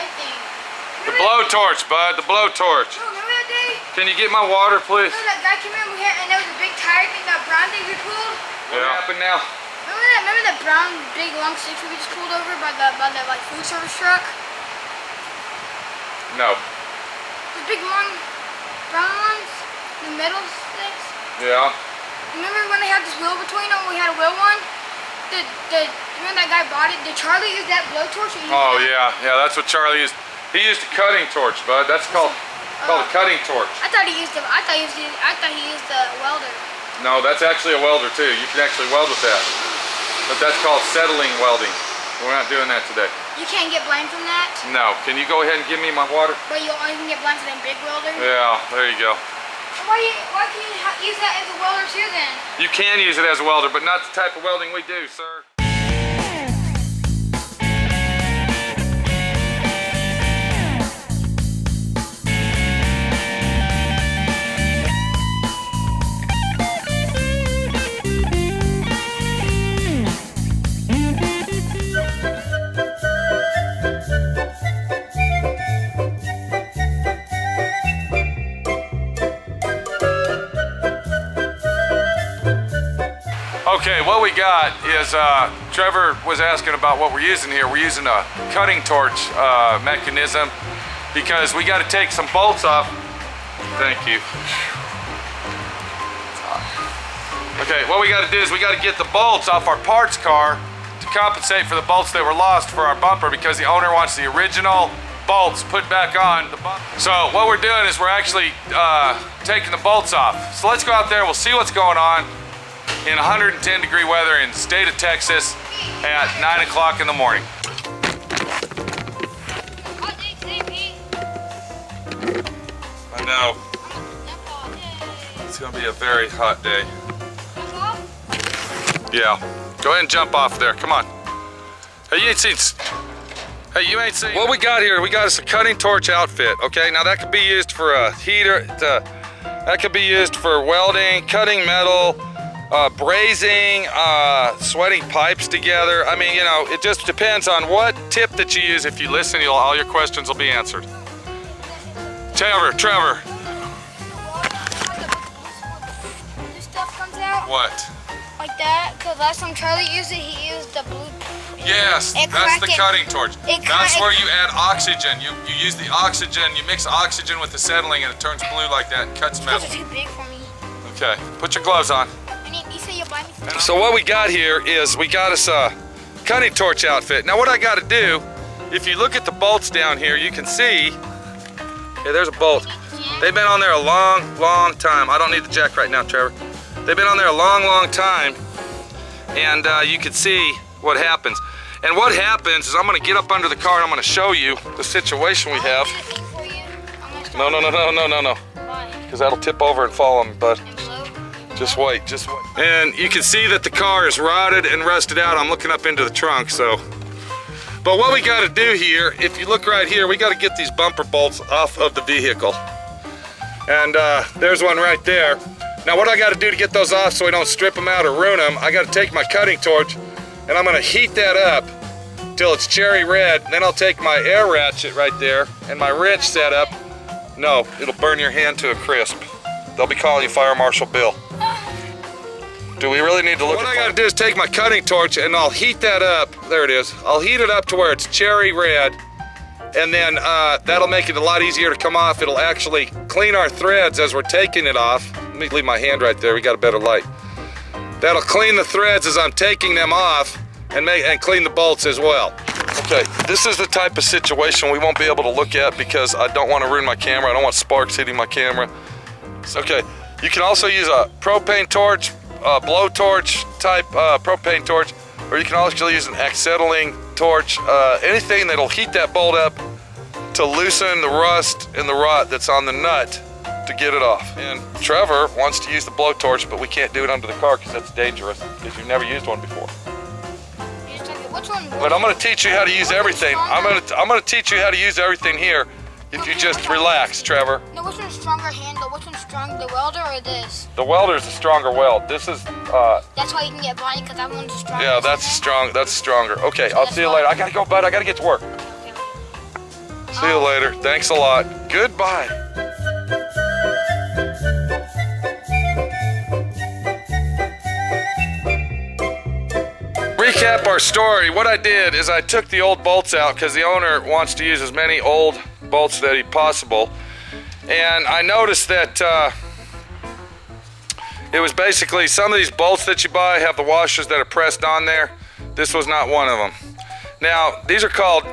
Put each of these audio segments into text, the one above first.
red thing. The blowtorch, bud, the blowtorch. Oh, remember that day? Can you get my water, please? Remember that guy came in and there was a big tire thing, that brown thing we pulled? What happened now? Remember that brown, big, long stick we just pulled over by the like food service truck? No. Those big, long, brown ones? The metal sticks? Yeah. Remember when they had this wheel between them? We had a wheel one? Remember that guy bought it? Did Charlie use that blowtorch? Oh yeah, that's what Charlie used. He used a cutting torch, bud. That's called a cutting torch. I thought he used the welder. No, that's actually a welder too. You can actually weld with that. But that's called settling welding. We're not doing that today. You can't get blamed from that? No. Can you go ahead and give me my water? But you only can get blamed for them big welders? Yeah, there you go. Why can you use that as a welder too then? You can use it as a welder, but not the type of welding we do, sir. Okay, what we got is, Trevor was asking about what we're using here. We're using a cutting torch mechanism because we got to take some bolts off. Thank you. Okay, what we got to do is we got to get the bolts off our parts car to compensate for the bolts that were lost for our bumper because the owner wants the original bolts put back on the bumper. So what we're doing is we're actually taking the bolts off. So let's go out there, we'll see what's going on in 110-degree weather in the state of Texas at 9 o'clock in the morning. I know. It's gonna be a very hot day. Yeah. Go ahead and jump off there. Come on. Hey, you ain't seen. What we got here? We got us a cutting torch outfit. Okay. Now that could be used for a heater. That could be used for welding, cutting metal, brazing, sweating pipes together. I mean, you know, it just depends on what tip that you use. If you listen, all your questions will be answered. Trevor. This stuff comes out. What? Like that, because last time Charlie used it, he used the blue. Yes, that's the cutting torch. That's where you add oxygen. You use the oxygen, you mix oxygen with the settling and it turns blue like that and cuts metal. It's too big for me. Okay, put your gloves on. You say you'll buy me some. So what we got here is we got us a cutting torch outfit. Now what I got to do, if you look at the bolts down here, you can see, hey, there's a bolt. They've been on there a long time. I don't need the jack right now, Trevor. They've been on there a long time, and you can see what happens. And what happens is I'm gonna get up under the car and I'm gonna show you the situation we have. No. Because that'll tip over and fall on me, bud. Just wait. And you can see that the car is rotted and rusted out. I'm looking up into the trunk, so. But what we gotta do here, if you look right here, we gotta get these bumper bolts off of the vehicle. And there's one right there. Now what I gotta do to get those off so we don't strip them out or ruin them, I gotta take my cutting torch and I'm gonna heat that up till it's cherry red. Then I'll take my air ratchet right there and my wrench set up. No, it'll burn your hand to a crisp. They'll be calling you Fire Marshal Bill. Do we really need to look at what I gotta do is take my cutting torch and I'll heat that up. There it is. I'll heat it up to where it's cherry red. And then that'll make it a lot easier to come off. It'll actually clean our threads as we're taking it off. Let me leave my hand right there, we got a better light. That'll clean the threads as I'm taking them off and clean the bolts as well. Okay, this is the type of situation we won't be able to look at because I don't want to ruin my camera. I don't want sparks hitting my camera. Okay, you can also use a propane torch, blowtorch type propane torch, or you can also use an acetylene torch, anything that'll heat that bolt up to loosen the rust and the rot that's on the nut to get it off. And Trevor wants to use the blowtorch, but we can't do it under the car because that's dangerous because you've never used one before. But I'm going to teach you how to use everything. I'm going to teach you how to use everything here if you just relax, Trevor. No, which one's stronger handle? Which one's stronger, the welder or this? The welder's the stronger weld. This is that's why you can get blind because that one's stronger. Yeah, that's strong. That's stronger. Okay, I'll see you later. I gotta go, bud. I gotta get to work. See you later. Thanks a lot. Goodbye. Recap our story. What I did is I took the old bolts out because the owner wants to use as many old bolts that he possible. And I noticed that it was basically some of these bolts that you buy have the washers that are pressed on there. This was not one of them. Now, these are called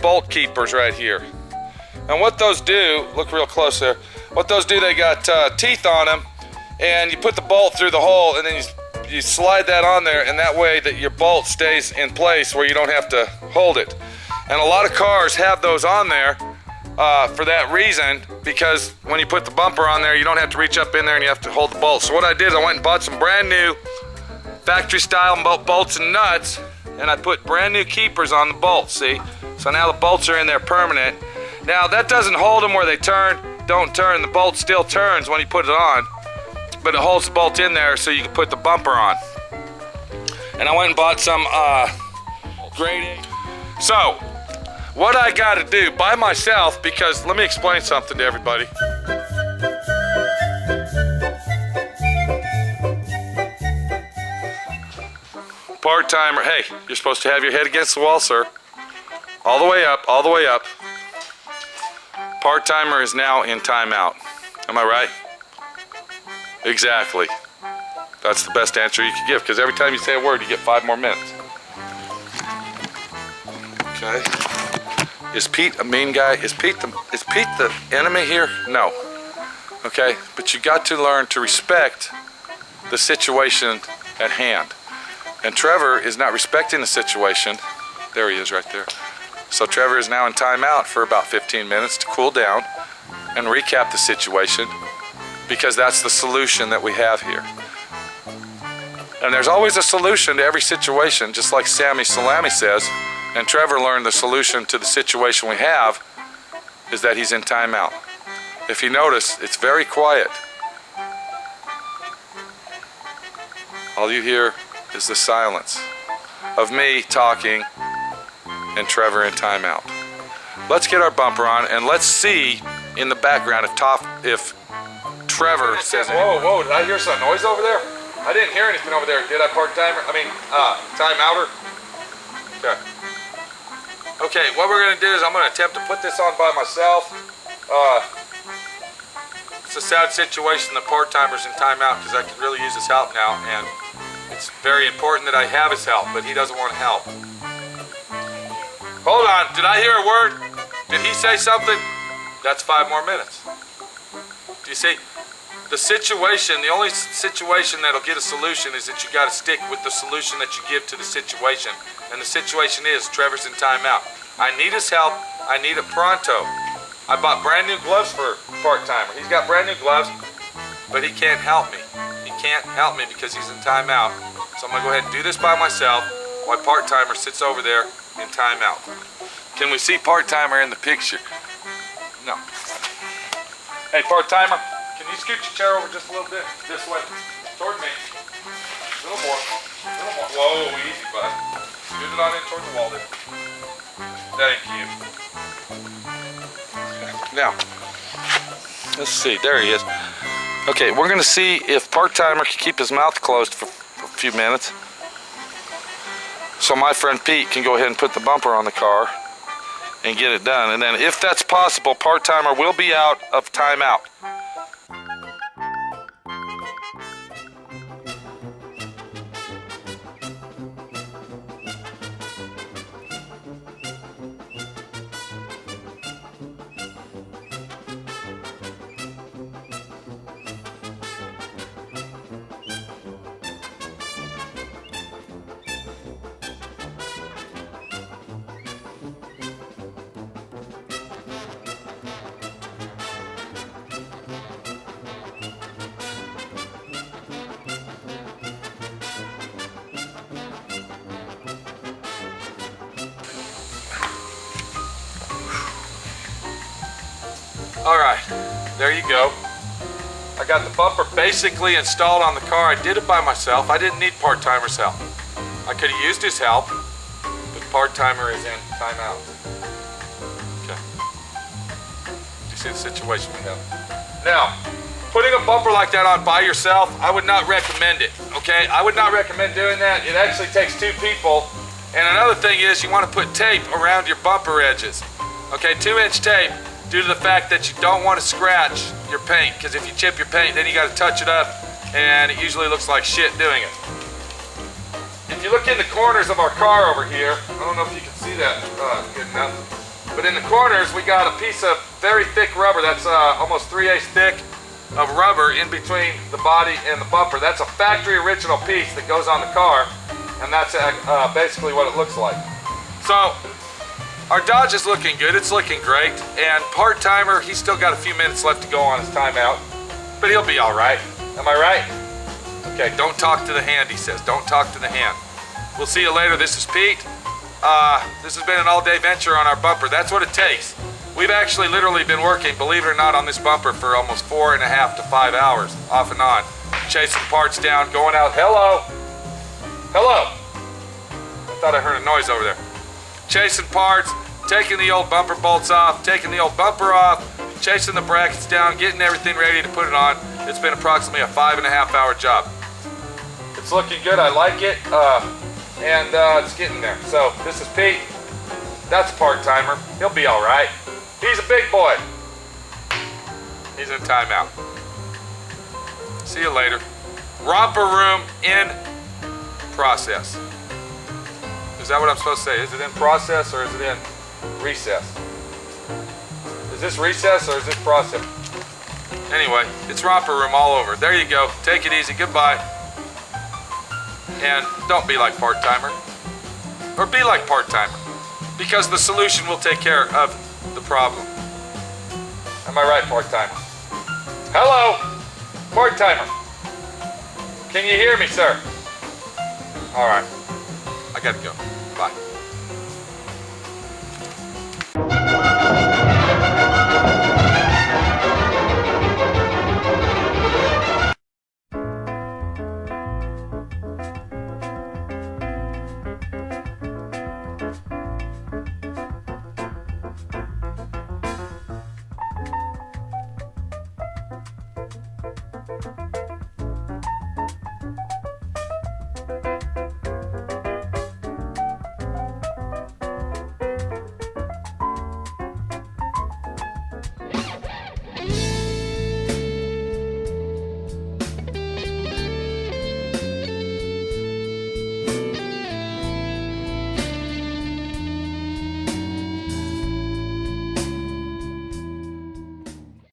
bolt keepers right here. And what those do, look real close there, what those do, they got teeth on them, and you put the bolt through the hole, and then you slide that on there, and that way that your bolt stays in place where you don't have to hold it. And a lot of cars have those on there for that reason, because when you put the bumper on there, you don't have to reach up in there and you have to hold the bolt. So what I did, I went and bought some brand new factory style bolts and nuts, and I put brand new keepers on the bolts, see? So now the bolts are in there permanent. Now that doesn't hold them where they don't turn. The bolt still turns when you put it on, but it holds the bolt in there so you can put the bumper on. And I went and bought some grade A. So, what I gotta do by myself, because let me explain something to everybody. Part-timer, hey, you're supposed to have your head against the wall, sir. All the way up, all the way up. Part-timer is now in timeout. Am I right? Exactly. That's the best answer you can give, because every time you say a word, you get 5 more minutes. Okay. Is Pete a mean guy? Is Pete the enemy here? No. Okay, but you got to learn to respect the situation at hand. And Trevor is not respecting the situation. There he is right there. So Trevor is now in timeout for about 15 minutes to cool down and recap the situation, because that's the solution that we have here. And there's always a solution to every situation, just like Sammy Salami says. And Trevor learned the solution to the situation we have is that he's in timeout. If you notice, it's very quiet. All you hear is the silence of me talking and Trevor in timeout. Let's get our bumper on and let's see in the background if Trevor says anything. Whoa, did I hear some noise over there? I didn't hear anything over there. Did I, part-timer? Timeouter? Okay. Okay, what we're gonna do is I'm gonna attempt to put this on by myself. It's a sad situation that part-timer's in timeout because I could really use his help now, and it's very important that I have his help, but he doesn't want help. Hold on, did I hear a word? Did he say something? That's 5 more minutes. Do you see? The situation, the only situation that'll get a solution is that you gotta stick with the solution that you give to the situation. And the situation is, Trevor's in timeout. I need his help, I need it pronto. I bought brand new gloves for part-timer. He's got brand new gloves, but he can't help me. He can't help me because he's in timeout. So I'm gonna go ahead and do this by myself while part-timer sits over there in timeout. Can we see part-timer in the picture? No. Hey, part-timer, can you scoot your chair over just a little bit? This way, toward me. A little more, a little more. Whoa, easy, bud. Scoot it on in toward the wall there. Thank you. Now, let's see, there he is. Okay, we're gonna see if part-timer can keep his mouth closed for a few minutes. So my friend Pete can go ahead and put the bumper on the car and get it done. And then if that's possible, part-timer will be out of timeout. Alright, there you go. I got the bumper basically installed on the car. I did it by myself. I didn't need part-timer's help. I could have used his help, but part-timer is in timeout. Okay. see the situation we have. Now, putting a bumper like that on by yourself, I would not recommend it, okay? I would not recommend doing that. It actually takes 2 people. And another thing is you want to put tape around your bumper edges. Okay, 2-inch tape, due to the fact that you don't want to scratch your paint, because if you chip your paint, then you got to touch it up, and it usually looks like shit doing it. If you look in the corners of our car over here, I don't know if you can see that good enough, but in the corners we got a piece of very thick rubber that's almost 3/8 thick of rubber in between the body and the bumper. That's a factory original piece that goes on the car, and that's basically what it looks like. So our Dodge is looking good, it's looking great, and part-timer, he's still got a few minutes left to go on his timeout, but he'll be all right. Am I right? Okay, don't talk to the hand, he says. Don't talk to the hand. We'll see you later. This is Pete. This has been an all-day venture on our bumper. That's what it takes. We've actually literally been working, believe it or not, on this bumper for almost 4.5 to 5 hours, off and on. Chasing parts down, going out. Hello? Hello? I thought I heard a noise over there. Chasing parts, taking the old bumper bolts off, taking the old bumper off, chasing the brackets down, getting everything ready to put it on. It's been approximately a 5.5 hour job. It's looking good, I like it, and it's getting there. So this is Pete, that's a part-timer, he'll be all right. He's a big boy. He's in timeout. See you later. Romper room in process. Is that what I'm supposed to say? Is it in process or is it in recess? Is this recess or is this process? Anyway, it's romper room all over. There you go. Take it easy. Goodbye. And don't be like part-timer. Or be like part-timer. Because the solution will take care of the problem. Am I right, part-timer? Hello? Part-timer. Can you hear me, sir? All right. I gotta go. Bye.